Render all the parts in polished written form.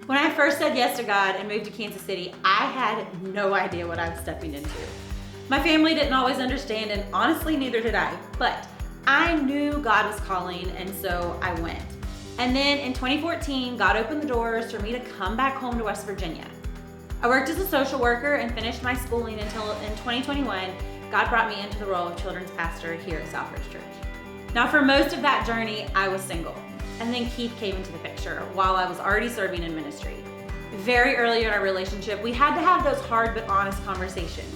When I first said yes to God and moved to Kansas City, I had no idea what I was stepping into. My family didn't always understand, and honestly, neither did I. But I knew God was calling, and so I went. And then in 2014, God opened the doors for me to come back home to West Virginia. I worked as a social worker and finished my schooling until in 2021, God brought me into the role of children's pastor here at Southbridge Church. Now, for most of that journey, I was single. And then Keith came into the picture while I was already serving in ministry. Very early in our relationship, we had to have those hard but honest conversations.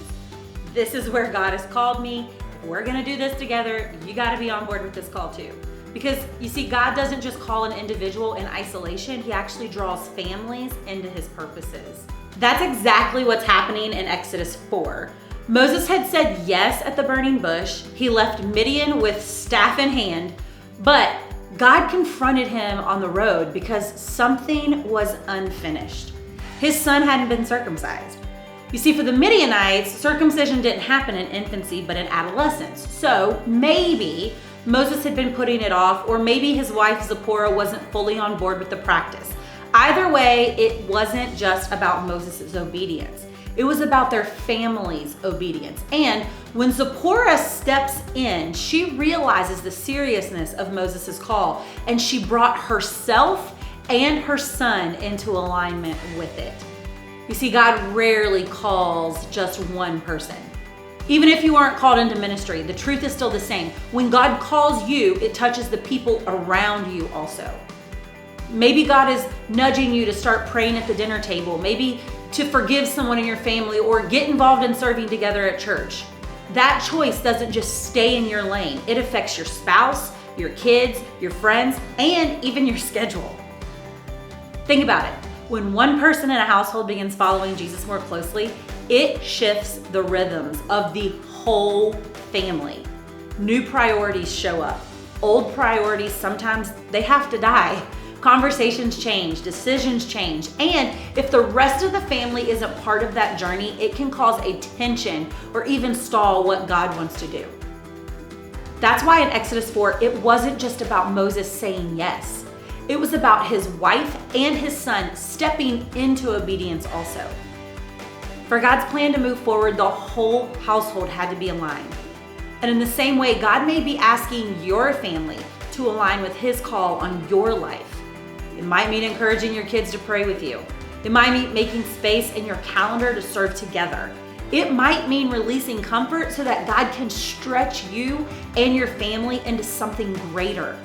This is where God has called me. If we're gonna do this together, you gotta be on board with this call too. Because you see, God doesn't just call an individual in isolation, He actually draws families into His purposes. That's exactly what's happening in Exodus 4. Moses had said yes at the burning bush. He left Midian with staff in hand, but God confronted him on the road because something was unfinished. His son hadn't been circumcised. You see, for the Midianites, circumcision didn't happen in infancy, but in adolescence. So maybe Moses had been putting it off, or maybe his wife Zipporah wasn't fully on board with the practice. Either way, it wasn't just about Moses' obedience. It was about their family's obedience. And when Zipporah steps in, she realizes the seriousness of Moses' call, and she brought herself and her son into alignment with it. You see, God rarely calls just one person. Even if you aren't called into ministry, the truth is still the same. When God calls you, it touches the people around you also. Maybe God is nudging you to start praying at the dinner table, maybe to forgive someone in your family, or get involved in serving together at church. That choice doesn't just stay in your lane. It affects your spouse, your kids, your friends, and even your schedule. Think about it. When one person in a household begins following Jesus more closely, it shifts the rhythms of the whole family. New priorities show up. Old priorities, sometimes they have to die. Conversations change, decisions change, and if the rest of the family isn't part of that journey, it can cause a tension or even stall what God wants to do. That's why in Exodus 4, it wasn't just about Moses saying yes. It was about his wife and his son stepping into obedience also. For God's plan to move forward, the whole household had to be aligned. And in the same way, God may be asking your family to align with His call on your life. It might mean encouraging your kids to pray with you. It might mean making space in your calendar to serve together. It might mean releasing comfort so that God can stretch you and your family into something greater.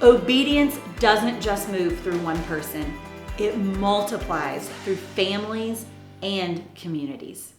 Obedience doesn't just move through one person. It multiplies through families and communities.